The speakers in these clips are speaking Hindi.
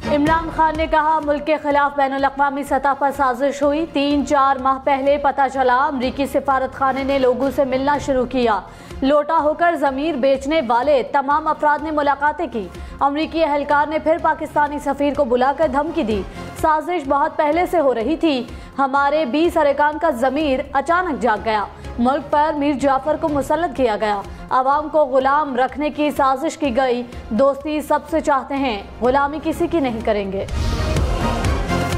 इमरान खान ने कहा मुल्क के खिलाफ बैनुल-अक़वामी सतह पर साजिश हुई। 3-4 माह पहले पता चला अमरीकी सिफारत खाने ने लोगों से मिलना शुरू किया। लोटा होकर ज़मीर बेचने वाले तमाम अफराद ने मुलाकातें की। अमरीकी एहलकार ने फिर पाकिस्तानी सफ़ीर को बुलाकर धमकी दी। साजिश बहुत पहले से हो रही थी। हमारे 20 अरकान का ज़मीर अचानक जाग गया। मुल्क पर मीर जाफर को मुसल्लत किया गया। आवाम को गुलाम रखने की साजिश की गई। दोस्ती सबसे चाहते हैं, गुलामी किसी की नहीं करेंगे।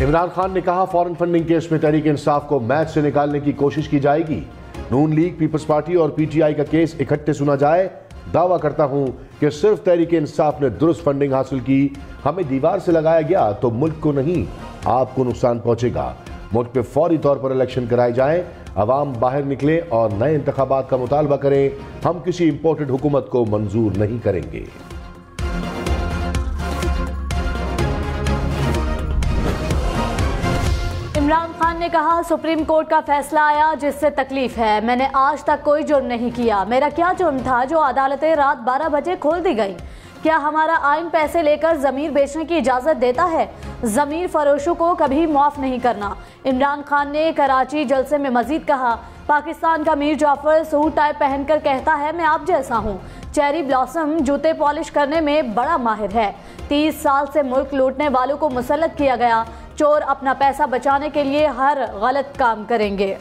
इमरान खान ने कहा फॉरेन फंडिंग केस में तहरीक इंसाफ को मैच से निकालने की कोशिश की जाएगी। नून लीग, पीपल्स पार्टी और पीटीआई का केस इकट्ठे सुना जाए। दावा करता हूं कि सिर्फ तहरीक इंसाफ ने दुरुस्त फंडिंग हासिल की। हमें दीवार से लगाया गया तो मुल्क को नहीं, आपको नुकसान पहुंचेगा। मुल्क पे फौरी तौर पर इलेक्शन कराए जाएं, अवाम बाहर निकले और नए इंतखाबात का मुतालबा करें। हम किसी इंपोर्टेड हुकूमत को मंजूर नहीं करेंगे। इमरान खान ने कहा सुप्रीम कोर्ट का फैसला आया जिससे तकलीफ है। मैंने आज तक कोई जुर्म नहीं किया। मेरा क्या जुर्म था जो अदालतें रात 12 बजे खोल दी गई? क्या हमारा आइन पैसे लेकर ज़मीर बेचने की इजाज़त देता है? ज़मीर फरोशों को कभी माफ़ नहीं करना। इमरान खान ने कराची जलसे में मजीद कहा पाकिस्तान का मीर जाफर सूट टाई पहनकर कहता है मैं आप जैसा हूँ। चेरी ब्लॉसम जूते पॉलिश करने में बड़ा माहिर है। 30 साल से मुल्क लूटने वालों को मुसल्लत किया गया। चोर अपना पैसा बचाने के लिए हर गलत काम करेंगे।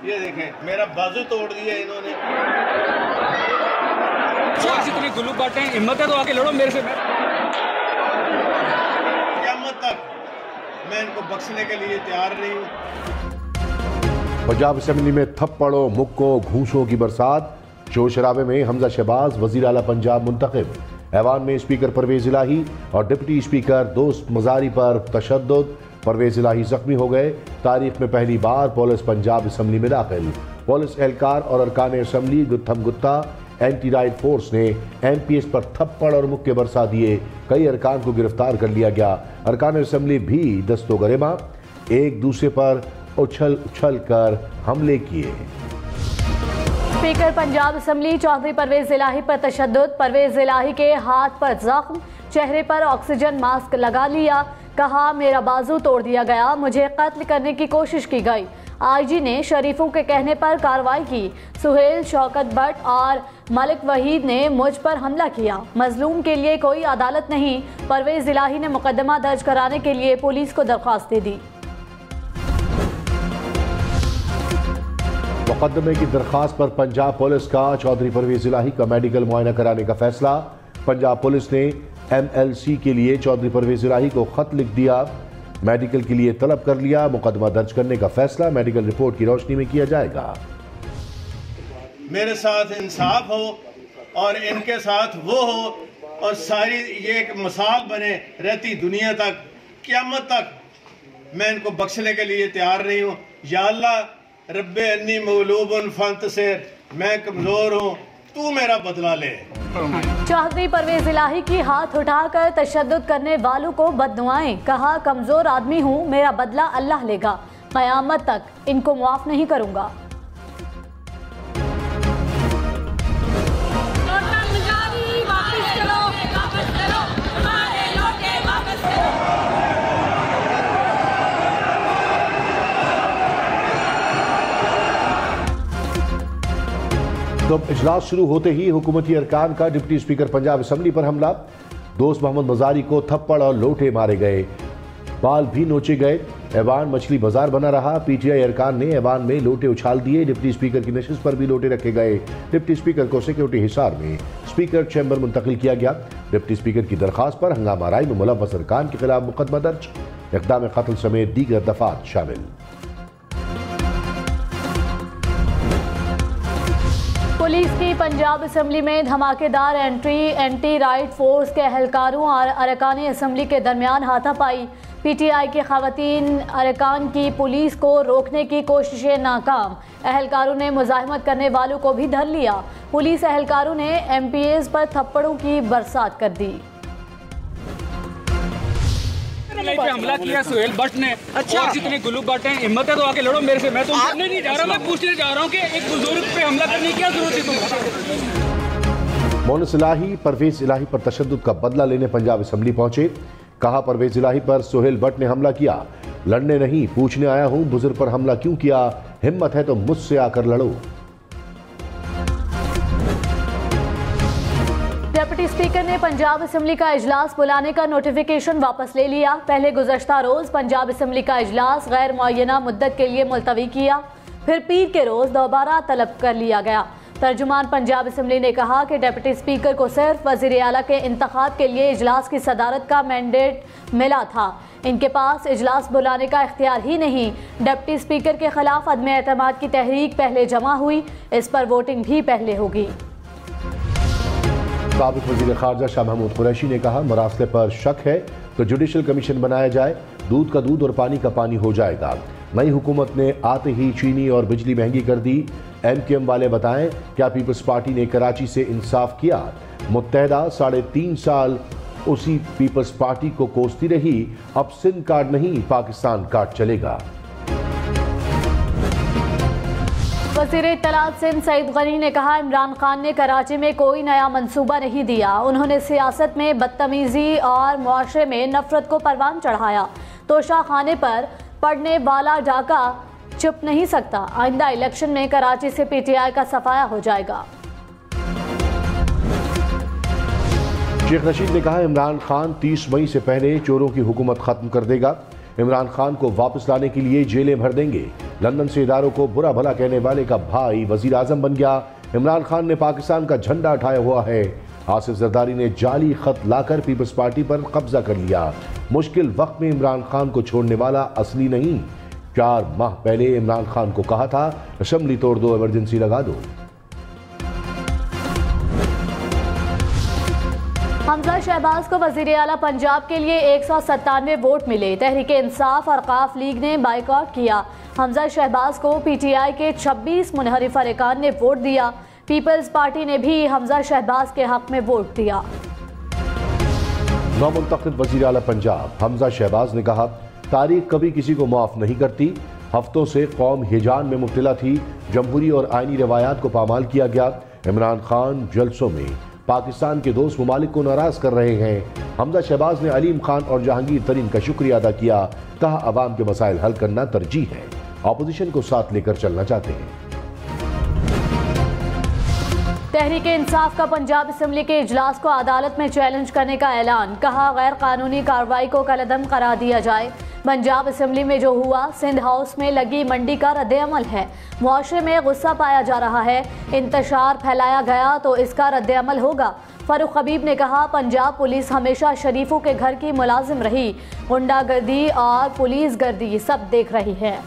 ये देखें मेरा बाजू तोड़ दिया इन्होंने। इतनी गुल्लू बांटे हिम्मत है तो आके लड़ो मेरे से। क़यामत तक मैं इनको बख्शने के लिए तैयार नहीं हूँ। पंजाब असेंबली में थप्पड़ों, मुक्कों, घूंसों की बरसात। शोर शराबे में हमजा शहबाज वज़ीर आला पंजाब मुंतखब। ऐवान में स्पीकर परवेज इलाही और डिप्टी स्पीकर दोस्त मजारी पर तशद्दुद। परवेज इलाही जख्मी हो गए। तारीख में पहली बार पुलिस पंजाब असम्बली में दाखिल। पुलिस एहलकार और अरकान assembly गुत्थम Gutta. Anti right force ने MPs पर थप्पड़ और मुक्के बरसा दिए। कई अरकान को गिरफ्तार कर लिया गया। अरकान असम्बली भी दस्तो गरिमा एक दूसरे पर उछल उछल कर हमले किए। स्पीकर पंजाब असम्बली चौधरी परवेज इलाही पर तशद्दुद। परवेज इलाही के हाथ पर जख्म, चेहरे पर ऑक्सीजन मास्क लगा लिया। कहा मेरा बाजू तोड़ दिया गया, मुझे कत्ल करने की कोशिश की गई। IG ने शरीफों के कहने पर कार्रवाई की। सुहेल, शौकत भट्ट और मलिक वहीद ने मुझ पर हमला किया। मजलूम के लिए कोई अदालत नहीं। परवेज इलाही ने मुकदमा दर्ज कराने के लिए पुलिस को दरख्वास्त दे दी। मुकदमे की दरखास्त पर पंजाब पुलिस का चौधरी परवेज इलाही का मेडिकल मुआयना कराने का फैसला। पंजाब पुलिस ने MLC के लिए चौधरी परवेज इलाही को खत लिख दिया। मेडिकल के लिए तलब कर लिया। मुकदमा दर्ज करने का फैसला मेडिकल रिपोर्ट की रोशनी में किया जाएगा। मेरे साथ इंसाफ हो और इनके साथ वो हो और सारी ये एक मिसाल बने रहती दुनिया तक, क़यामत तक मैं इनको बख्शने के लिए तैयार नहीं हूँ। या अल्लाह रब्बे अन्नी मगलूबुन फंतसिर, मैं कमजोर हूँ, तू मेरा बदला ले। चौधरी परवेज इलाही की हाथ उठाकर तशद्दुद करने वालों को बददुआएं। कहा कमजोर आदमी हूँ, मेरा बदला अल्लाह लेगा। क़यामत तक इनको माफ नहीं करूंगा। तो इजलास शुरू होते ही हुकूमती अरकान का डिप्टी स्पीकर पंजाब असम्बली पर हमला। दोस्त मोहम्मद मजारी को थप्पड़ और लोटे मारे गए, बाल भी नोचे गए। ऐवान मछली बाजार बना रहा। PTI अरकान ने ऐवान में लोटे उछाल दिए। डिप्टी स्पीकर की नशिस्त पर भी लोटे रखे गए। डिप्टी स्पीकर को सिक्योरिटी हिसार में स्पीकर चैम्बर मुंतकिल किया गया। डिप्टी स्पीकर की दरखास्त पर हंगामा राय में मुलव्वस अरकान के खिलाफ मुकदमा दर्ज। इक़दाम कत्ल समेत दीगर दफात शामिल। पुलिस की पंजाब असम्बली में धमाकेदार एंट्री। एंटी राइट फोर्स के एहलकारों और अरकान असम्बली के दरमियान हाथापाई। PTI के खवातीन अरकान की पुलिस को रोकने की कोशिशें नाकाम। एहलकारों ने मुजाहिमत करने वालों को भी धर लिया। पुलिस एहलकारों ने MPs पर थप्पड़ों की बरसात कर दी। इस्लाही पे हमला किया सोहेल भट्ट ने। अच्छा, और जितने गुल्लू भट्ट हैं, हिम्मत है तो आके लड़ो मेरे से। मैं तो मारने नहीं जा रहा, मैं पूछने जा रहा हूँ कि एक बुजुर्ग पे हमला करने की क्या जरूरत है तुमको? मोनिस इलाही परवेज इलाही पर तशद्दुद का बदला लेने पंजाब असेंबली पहुंचे। कहा, परवेज इलाही पर सोहेल भट्ट ने हमला किया, लड़ने नहीं पूछने आया हूं बुजुर्ग पर हमला क्यों किया, हिम्मत है तो मुझसे आकर लड़ो। डिप्टी स्पीकर ने पंजाब असेंबली का इजलास बुलाने का नोटिफिकेशन वापस ले लिया। पहले गुज़श्ता रोज पंजाब असेंबली का इजलास गैर मुअय्यना मुद्दत के लिए मुलतवी किया, फिर पीर के रोज दोबारा तलब कर लिया गया। तर्जुमान पंजाब असेंबली ने कहा कि डिप्टी स्पीकर को सिर्फ वज़ीर आला के इंतखाब के लिए इजलास की सदारत का मैंडेट मिला था, इनके पास इजलास बुलाने का इख्तियार ही नहीं। डिप्टी स्पीकर के खिलाफ अदम एतमाद की तहरीक पहले जमा हुई, इस पर वोटिंग भी पहले होगी। साबिक वज़ीर ख़ारजा शाह महमूद कुरैशी ने कहा, मरासले पर शक है तो जुडिशल कमीशन बनाया जाए, दूध का दूध और पानी का पानी हो जाएगा। नई हुकूमत ने आते ही चीनी और बिजली महंगी कर दी। MQM वाले बताएं, क्या पीपल्स पार्टी ने कराची से इंसाफ किया? मुत्तहदा 3.5 साल उसी पीपल्स पार्टी को कोसती रही, अब सिंध कार्ड नहीं पाकिस्तान कार्ड चलेगा। वज़ीर इत्तलात सिंध सईद गनी ने कहा, इमरान खान ने कराची में कोई नया मंसूबा नहीं दिया, उन्होंने सियासत में बदतमीजी और मुआशरे में नफरत को परवान चढ़ाया। तोशा खाने पर पढ़ने वाला डाका चुप नहीं सकता, आइंदा इलेक्शन में कराची से PTI का सफाया हो जाएगा। शेख रशीद ने कहा, इमरान खान 30 मई से पहले चोरों की हुकूमत खत्म कर देगा, इमरान खान को वापस लाने के लिए जेलें भर देंगे। लंदन से इदारों को बुरा भला कहने वाले का भाई वजीर आजम बन गया। इमरान खान ने पाकिस्तान का झंडा उठाया हुआ है। आसिफ जरदारी ने जाली खत लाकर पीपल्स पार्टी पर कब्जा कर लिया। मुश्किल वक्त में इमरान खान को छोड़ने वाला असली नहीं। 4 माह पहले इमरान खान को कहा था, असेंबली तोड़ दो, इमरजेंसी लगा दो। हमजा शहबाज को वज़ीर आला पंजाब के लिए 197 वोट मिले। तहरीक इंसाफ और काफ लीग ने बाइकआउट किया। हमजा शहबाज को PTI के 26 मुनहरिफ अरकान ने वोट दिया। पीपल्स पार्टी ने भी हमजा शहबाज के हक में वोट दिया। नौमुंतखब वज़ीर आला पंजाब हमजा शहबाज ने कहा, तारीख कभी किसी को माफ नहीं करती। हफ्तों से कौम हिजान में मुब्तला थी, जमहूरी और आइनी रवायात को पामाल किया गया। इमरान खान जलसों में पाकिस्तान के दोस्त ममालिक को नाराज कर रहे हैं। हमजा शहबाज ने अलीम खान और जहांगीर तरीन का शुक्रिया अदा किया। कहा, अवाम के मसाइल हल करना तरजीह है, अपोजिशन को साथ लेकर चलना चाहते हैं। तहरीक इंसाफ का पंजाब असेंबली के इजलास को अदालत में चैलेंज करने का ऐलान। कहा, गैर कानूनी कार्रवाई को कलअदम करार दिया जाए। पंजाब असेंबली में जो हुआ सिंध हाउस में लगी मंडी का रद्द-ए-अमल है। मुआशरे में गुस्सा पाया जा रहा है, इंतशार फैलाया गया तो इसका रद्द-ए-अमल होगा। फारूक हबीब ने कहा, पंजाब पुलिस हमेशा शरीफों के घर की मुलाजिम रही, गुंडागर्दी और पुलिस गर्दी सब देख रही है।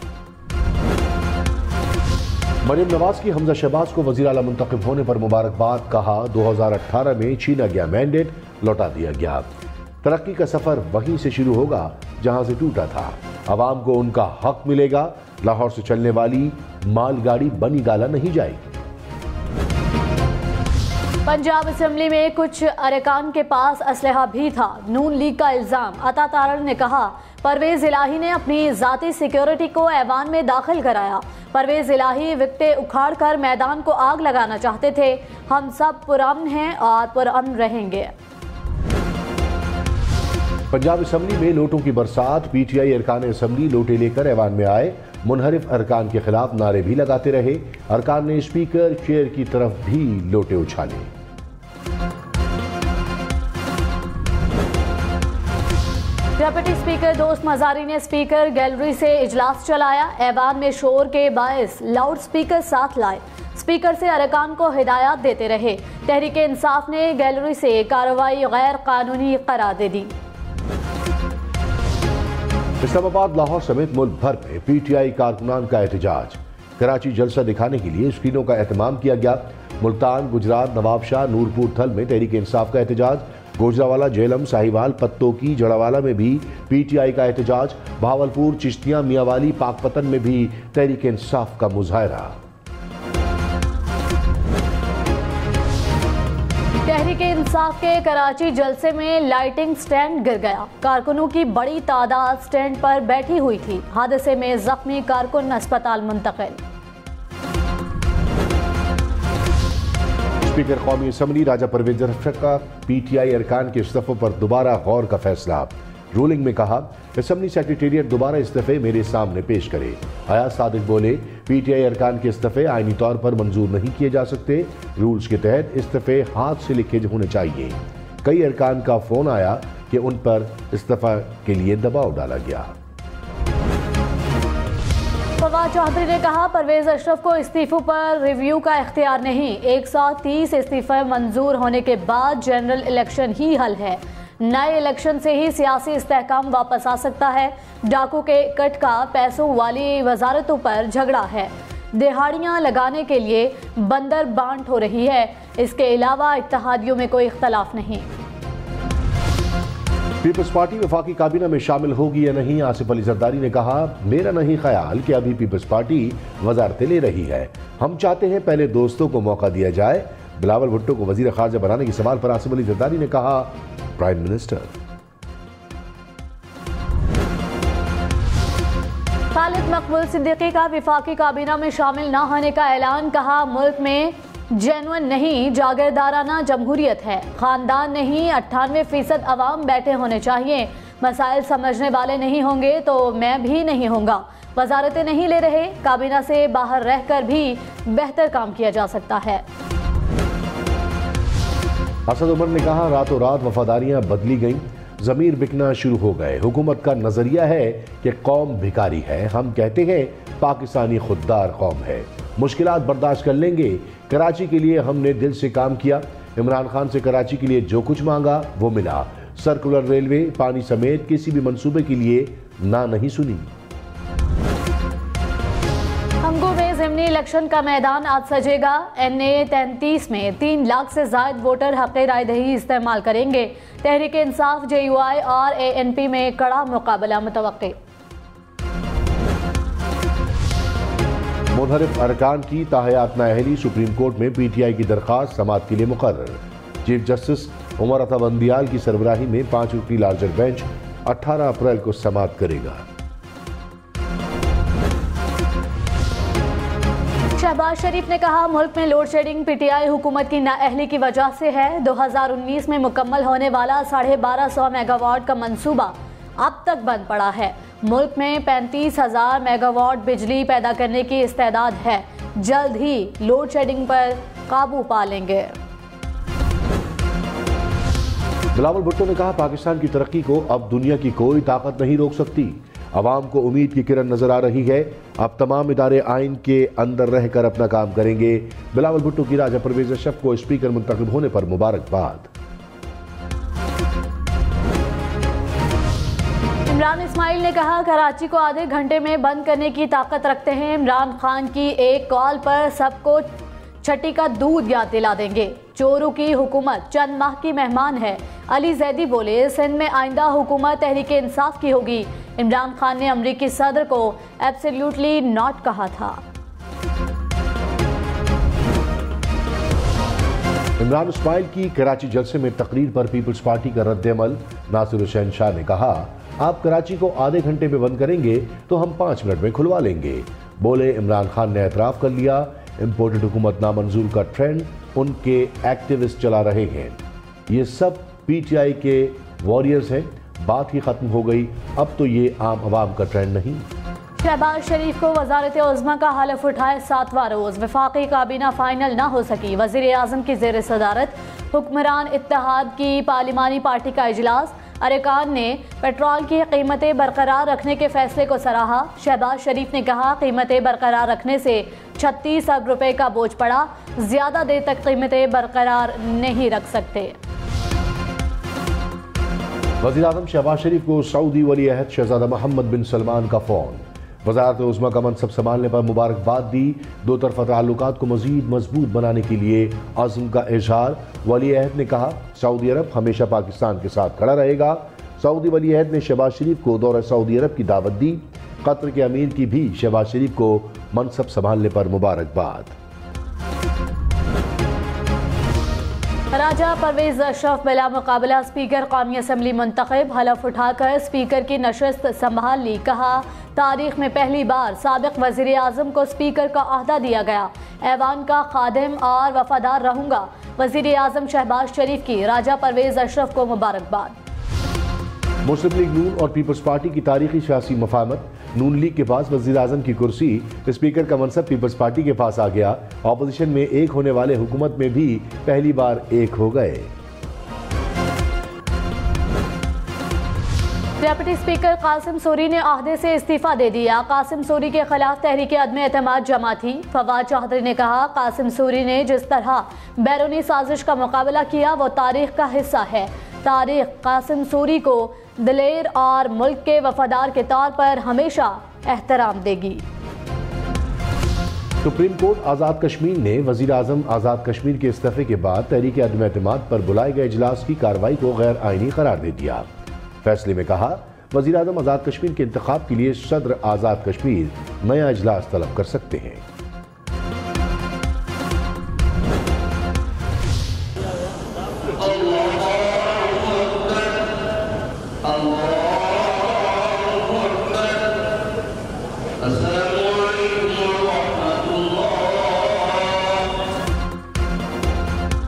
मरियम नवाज की हमजा शहबाज को वज़ीर आला मुंतखब होने पर मुबारकबाद। कहा, 2018 में छीना गया मैंडेट लौटा दिया गया। तरक्की का सफर वहीं से शुरू होगा जहां से टूटा था। अवाम को उनका हक मिलेगा। लाहौर से चलने वाली मालगाड़ी बनी गाला नहीं जाएगी। पंजाब असेंबली में कुछ अरकान के पास असलहा भी था, नून लीग का इल्जाम। अता तारड़ ने कहा, परवेज इलाही ने अपनी जाती सिक्योरिटी को ऐवान में दाखिल कराया। परवेज इलाही विकटे उखाड़ कर मैदान को आग लगाना चाहते थे। हम सब पुरअमन हैं और पुरअमन रहेंगे। पंजाब असेंबली में लोटों की बरसात। PTI अरकान असेंबली लोटे लेकर ऐवान में आए। मुनहरिफ अरकान के खिलाफ नारे भी लगाते रहे। अरकान ने स्पीकर चेयर की तरफ भी लोटे उछाले। डिप्टी स्पीकर दोस्त मजारी ने स्पीकर गैलरी से इजलास चलाया। ऐवान में शोर के बायस लाउड स्पीकर साथ लाए। स्पीकर से अरकान को हिदायत देते रहे। तहरीक इंसाफ ने गैलरी से कार्रवाई गैर कानूनी करार दे दी। इस्लामाबाद, लाहौर समेत मुल्क भर में PTI कारकुनान का एहतजाज। कराची जलसा दिखाने के लिए स्क्रीनों का एहतमाम किया गया। मुल्तान, गुजरात, नवाबशाह, नूरपुर थल में तहरीक इंसाफ का एहतजाज। गोजरावाला, जेलम, साहिवाल, पत्तोकी, जड़ावाला में भी PTI का एहतजाज। भावलपुर, चिश्तियां, मियावाली, पाकपतन में भी तहरीक इंसाफ का मुजाहरा। तहरीक तहरीक इंसाफ के कराची जलसे में लाइटिंग स्टैंड गिर गया। कारकुनों की बड़ी तादाद स्टैंड पर बैठी हुई थी। हादसे में जख्मी कारकुन अस्पताल मुंतकिल। स्पीकर कौमी असम्बली राजा परवेज अशरफ का PTI अरकान के इस्तीफों पर दोबारा गौर का फैसला। रूलिंग में कहा, असम्बली सेक्रेटेरिएट दोबारा इस्तीफे मेरे सामने पेश करे। हयात सादिक बोले, PTI अरकान के इस्तीफे आईनी तौर पर मंजूर नहीं किए जा सकते। रूल्स के तहत इस्तीफे हाथ से लिखे होने चाहिए। कई अरकान का फोन आया कि उन पर इस्तीफा के लिए दबाव डाला गया। फवाद चौधरी ने कहा, परवेज अशरफ को इस्तीफों पर रिव्यू का इख्तियार नहीं। 130 इस्तीफे मंजूर होने के बाद जनरल इलेक्शन ही हल है। नए इलेक्शन से ही सियासी इस्तेहकाम वापस आ सकता है। डाकू के कट का पैसों वाली वजारतों पर झगड़ा है। दिहाड़ियां लगाने के लिए बंदर बांट हो रही है। इसके अलावा इत्तेहादियों में कोई इख्तलाफ नहीं। पीपल्स पार्टी वफाकी काबीना में शामिल होगी या नहीं, आसिफ अली जरदारी ने कहा, मेरा नहीं ख्याल कि अभी पीपल्स पार्टी वजारतें ले रही है। हम चाहते हैं पहले दोस्तों को मौका दिया जाए। बिलावल भुट्टो को वजीर खारजा बनाने के सवाल पर आसिफ अली जरदारी ने कहा, प्राइम मिनिस्टर। खालिद मकबूल सिद्दीकी का वफाकी काबीना में शामिल न होने का ऐलान। कहा, मुल्क में जेनुइन नहीं जागीरदाराना जमहूरियत है। खानदान नहीं 98% अवाम बैठे होने चाहिए। मसाइल समझने वाले नहीं होंगे तो मैं भी नहीं होऊंगा। वजारतें नहीं ले रहे, काबीना से बाहर रहकर भी बेहतर काम किया जा सकता है। असद उमर ने कहा, रातों रात वफादारियां बदली गईं, जमीर बिकना शुरू हो गए। हुकूमत का नजरिया है कि कौम भिखारी है। हम कहते हैं पाकिस्तानी खुददार कौम है। मुश्किलात बर्दाश्त कर लेंगे। कराची के लिए हमने दिल से काम किया। इमरान खान से कराची के लिए जो कुछ मांगा वो मिला। सर्कुलर रेलवे, पानी समेत किसी भी मंसूबे के लिए ना नहीं सुनी। हमगो में ज़िमनी इलेक्शन का मैदान आज सजेगा। NA 33 में 3 लाख से ज्यादा वोटर हक़ राय दही इस्तेमाल करेंगे। तहरीक इंसाफ, JUI और ANP में कड़ा मुकाबला मुतवक्के। मुनहरिफ अरकान की ताहयात नाअहली, सुप्रीम कोर्ट में PTI की दरख्वास्त समाअत के लिए मुकर्रर। चीफ जस्टिस उमर अता बंदियाल की सरबराही में 5 रुकनी लार्जर बेंच 18 अप्रैल को समाअत करेगा। शहबाज शरीफ ने कहा, मुल्क में लोड शेडिंग PTI हुकूमत की नाअहली की वजह से है। 2019 में मुकम्मल होने वाला 1250 मेगावाट का मंसूबा अब तक बंद पड़ा है। मुल्क में 35,000 मेगावाट बिजली पैदा करने की इस्तेदाद है। जल्द ही लोड शेडिंग पर काबू पा लेंगे। बिलावल भुट्टो ने कहा, पाकिस्तान की तरक्की को अब दुनिया की कोई ताकत नहीं रोक सकती। अवाम को उम्मीद की किरण नजर आ रही है। अब तमाम इदारे आइन के अंदर रहकर अपना काम करेंगे। बिलावल भुट्टो की राजा परवेज अशरफ को स्पीकर मुंतखब होने पर मुबारकबाद। इमरान इस्माइल ने कहा, कराची को आधे घंटे में बंद करने की ताकत रखते हैं। इमरान खान की एक कॉल पर सबको छठी का दूध याद दिला देंगे। चोरों की हुकूमत चंद माह की मेहमान है। अली जैदी बोले, सिंध में आइंदा हुकूमत तहरीक इंसाफ की होगी। इमरान खान ने अमरीकी सदर को एब्सोल्युटली नॉट कहा था। इमरान इस्माइल की कराची जलसे में तकरीर पर पीपल्स पार्टी का रद्द-ए-अमल। नासिर हुसैन शाह ने कहा, आप कराची को आधे घंटे में बंद करेंगे तो हम 5 मिनट में खुलवा लेंगे। बोले, इमरान खान ने एतराफ़ कर लिया, इम्पोर्टेड हुकूमत नामंजूर का ट्रेंड उनके एक्टिविस्ट चला रहे हैं। ये सब PTI के वॉरियर्स हैं। बात ही खत्म हो गई। अब तो ये आम आवाम का ट्रेंड नहीं। शहबाज शरीफ को वजारत उज़्मा का हलफ उठाए 7वां रोज। वफाकी काबीना फाइनल न हो सकी। वज़ीर आज़म की ज़ेर सदारत हुक्मरान इत्तेहाद की पार्लिमानी पार्टी का इजलास। अरकान ने पेट्रोल की कीमतें बरकरार रखने के फैसले को सराहा। शहबाज शरीफ ने कहा, कीमतें बरकरार रखने से 36 अरब रुपए का बोझ पड़ा। ज्यादा देर तक कीमतें बरकरार नहीं रख सकते। वज़ीर आज़म शहबाज शरीफ को सऊदी वली अहद शहज़ादा मोहम्मद बिन सलमान का फ़ोन। वज़ारत उज़्मा का मनसब संभालने पर मुबारकबाद दी। दो तरफ़ा ताल्लुकात को मज़ीद मजबूत बनाने के लिए अज़्म का इज़हार। वली अहद ने कहा, सऊदी अरब हमेशा पाकिस्तान के साथ खड़ा रहेगा। सऊदी वली अहद ने शहबाज शरीफ को दौरा सऊदी अरब की दावत दी। कतर के अमीर की भी शहबाज शरीफ को मनसब संभालने पर मुबारकबाद। राजा परवेज अशरफ बिला मुकाबला स्पीकर कौमी असम्बली मुंतखब, हलफ उठाकर स्पीकर की नशस्त संभाल ली। कहा, तारीख में पहली बार साबिक वज़ीर आज़म को स्पीकर का अहदा दिया गया। ऐवान का खादिम और वफादार रहूंगा। वज़ीर आज़म शहबाज शरीफ की राजा परवेज अशरफ को मुबारकबाद। मुस्लिम लीग नून और पीपल्स पार्टी की तारीखी सियासी मफाहमत। नून लीग के पास वज़ीर आज़म की कुर्सी, स्पीकर का मनसब पीपल्स पार्टी के पास आ गया। ऑपोजिशन में एक होने वाले हुकूमत में भी पहली बार एक हो गए। डिप्टी स्पीकर कासिम सूरी ने अहदे से इस्तीफा दे दिया। कासिम सूरी के खिलाफ तहरीक अदम एतमाद जमा थी। फवाद चौधरी ने कहा, कासिम सूरी ने जिस तरह बैरूनी साजिश का मुकाबला किया वो तारीख का हिस्सा है। तारीख कासिम सूरी को दिलेर और मुल्क के वफादार के तौर पर हमेशा एहतराम देगी। सुप्रीम कोर्ट आज़ाद कश्मीर ने वज़ीर आज़म आज़ाद कश्मीर के इस्तीफे के बाद तहरीक अदम एतमाद पर बुलाए गए इजलास की कार्रवाई को गैर आईनी करार दे दिया। फैसले में कहा, वज़ीर आज़म आज़ाद कश्मीर के इंतखाब के लिए सदर आज़ाद कश्मीर नया इजलास तलब कर सकते हैं।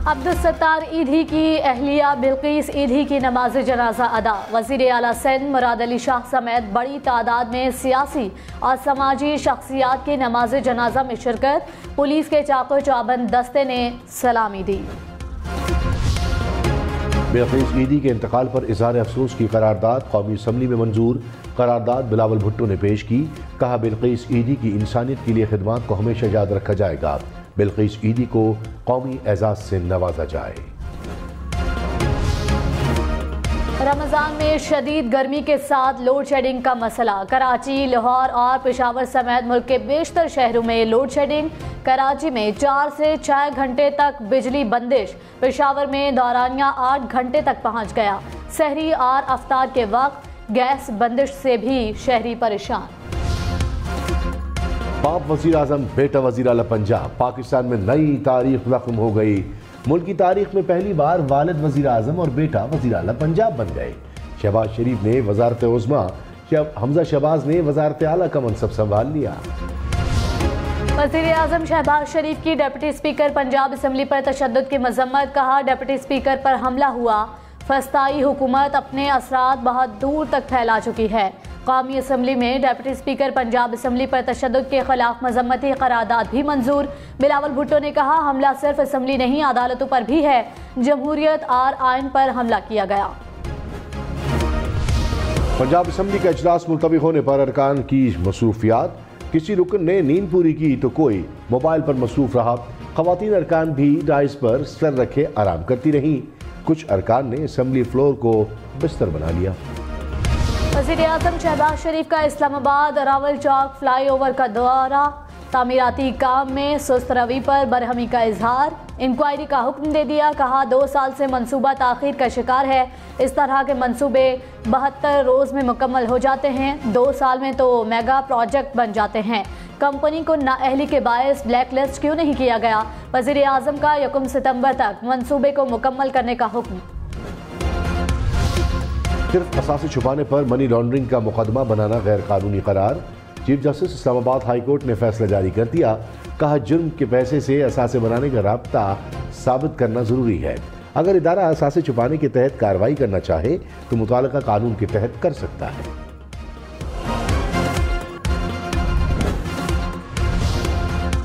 अब्दुल सत्तार ईधी की अहलिया बिल्किस ईधी की नमाज जनाजा अदा। वज़ीर आला सिंध मुराद अली शाह समेत बड़ी तादाद में सियासी और समाजी शख्सियात की नमाज जनाजा में शिरकत। पुलिस के चाको चौबंद दस्ते ने सलामी दी। बिल्किस ईदी के इंतकाल पर इजहार अफसोस की करारदाद कौमी असम्बली में मंजूर। करारदाद बिलावल भुट्टो ने पेश की। कहा, बिल्किस ईदी की इंसानियत के लिए खिदमात को हमेशा याद रखा जाएगा। बिल्किस ईदी को कौमी एजाज से नवाजा जाए। रमजान में शदीद गर्मी के साथ लोड शेडिंग का मसला। कराची, लाहौर और पेशावर समेत मुल्क के बेशतर शहरों में लोड शेडिंग। कराची में 4 से 6 घंटे तक बिजली बंदिश। पेशावर में दौरानिया 8 घंटे तक पहुंच गया। सहरी और अफ्तार के वक्त गैस बंदिश से भी शहरी परेशान। बाप वज़ीर आज़म, बेटा वज़ीर आला पंजाब। पाकिस्तान में नई तारीख रकम हो गई। मुल्क की तारीख में पहली बार वालिद वज़ीर आज़म और बेटा वज़ीर आला पंजाब बन गए। शहबाज शरीफ ने वज़ारत उज़्मा, हमजा शहबाज ने वज़ारत आला का मनसब संभाल लिया। वज़ीर आज़म शहबाज शरीफ की डिप्टी स्पीकर पंजाब असम्बली पर तशद्दुद की मजम्मत। कहा, डिप्टी स्पीकर पर हमला हुआ। फस्ताई हुकूमत अपने असरात बहुत दूर तक फैला चुकी है। कौमी असम्बली में डिप्टी स्पीकर पंजाब असम्बली पर तशद्दुद के खिलाफ मजम्मती करारदाद भी मंजूर। बिलावल भुट्टो ने कहा, हमला सिर्फ असम्बली नहीं अदालतों पर भी है। जमहूरियत और आइन पर हमला किया गया। पंजाब असम्बली का इजलास मुलतवी होने पर अरकान की मसरूफियात। किसी रुकन ने नींद पूरी की तो कोई मोबाइल पर मसरूफ रहा। खवातीन अरकान भी डाइस पर सर रखे आराम करती रहीं। कुछ अरकान ने असम्बली फ्लोर को बिस्तर बना लिया। वज़ीर आज़म शहबाज शरीफ का इस्लामाबाद रावल चौक फ्लाईओवर का दौरा। तामीराती काम में सुस्त रवि पर बरहमी का इजहार। इंक्वायरी का हुक्म दे दिया। कहा, 2 साल से मंसूबा ताख़ीर का शिकार है। इस तरह के मंसूबे 72 रोज़ में मुकम्मल हो जाते हैं। 2 साल में तो मेगा प्रोजेक्ट बन जाते हैं। कंपनी को नाअहली के बायस ब्लैक लिस्ट क्यों नहीं किया गया? वज़ीर आज़म का 1 सितंबर तक मंसूबे को मुकम्मल करने का हुक्म। सिर्फ असासे छुपाने पर मनी लॉन्ड्रिंग का मुकदमा बनाना गैर कानूनी करार। Chief justice Islamabad high court ने फैसला जारी कर दिया। कहा, जुर्म के पैसे से असासे बनाने का राब्ता साबित करना जरूरी है। अगर इदारा असासे छुपाने के तहत कार्रवाई करना चाहे तो मुतालिका कानून के तहत कर सकता है।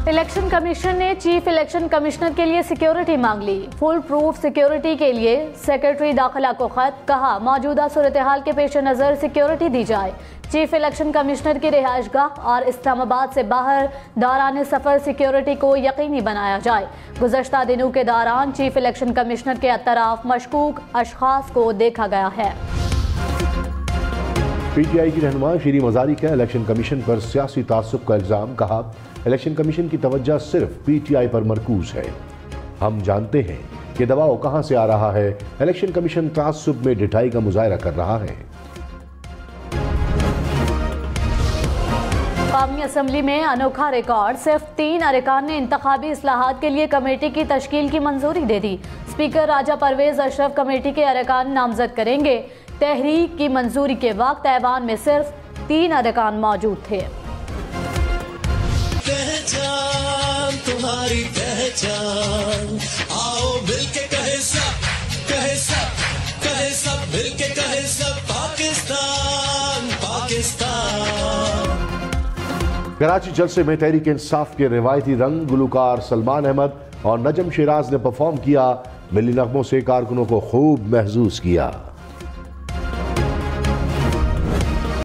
इलेक्शन कमीशन ने चीफ इलेक्शन कमिश्नर के लिए सिक्योरिटी मांग ली। फुल प्रूफ सिक्योरिटी के लिए सेक्रेटरी दाखिला को खत। कहा, मौजूदा सूरत हाल के पेश नज़र सिक्योरिटी दी जाए। चीफ इलेक्शन कमिश्नर की रिहाइशगाह और इस्लामाबाद से बाहर दौरान सफर सिक्योरिटी को यकीनी बनाया जाए। गुज़श्ता दिनों के दौरान चीफ इलेक्शन कमिश्नर के अतराफ मशकूक अशखास को देखा गया है। पीटीआई की रहनुमा शीरी मजारी का इलेक्शन कमीशन पर सियासी तासुब का इल्जाम। कहा, इलेक्शन कमीशन की तवज्जो सिर्फ पीटीआई पर मरकूज है। हम जानते हैं कि दबाव कहां से आ रहा है। इलेक्शन कमीशन तासुब में ढिठाई का मुजाहरा कर रहा है। कौमी असम्बली में अनोखा रिकॉर्ड। सिर्फ 3 अरकान ने इंतखाबी इस्लाहात के लिए कमेटी की तश्कील की मंजूरी दे दी। स्पीकर राजा परवेज अशरफ कमेटी के अरकान नामजद करेंगे। तहरीक की मंजूरी के वक्त ऐवान में सिर्फ 3 अरकान मौजूद थे। पहचान तुम्हारी पहचान, आओ मिलके कहे सब, कहे सब, कहे सब, मिलके कहे सब पाकिस्तान, पाकिस्तान। कराची जलसे में तहरीक इंसाफ के रिवायती रंग गुलकार सलमान अहमद और नजम शिराज ने परफॉर्म किया। मिली नगमों से कारकुनों को खूब महसूस किया।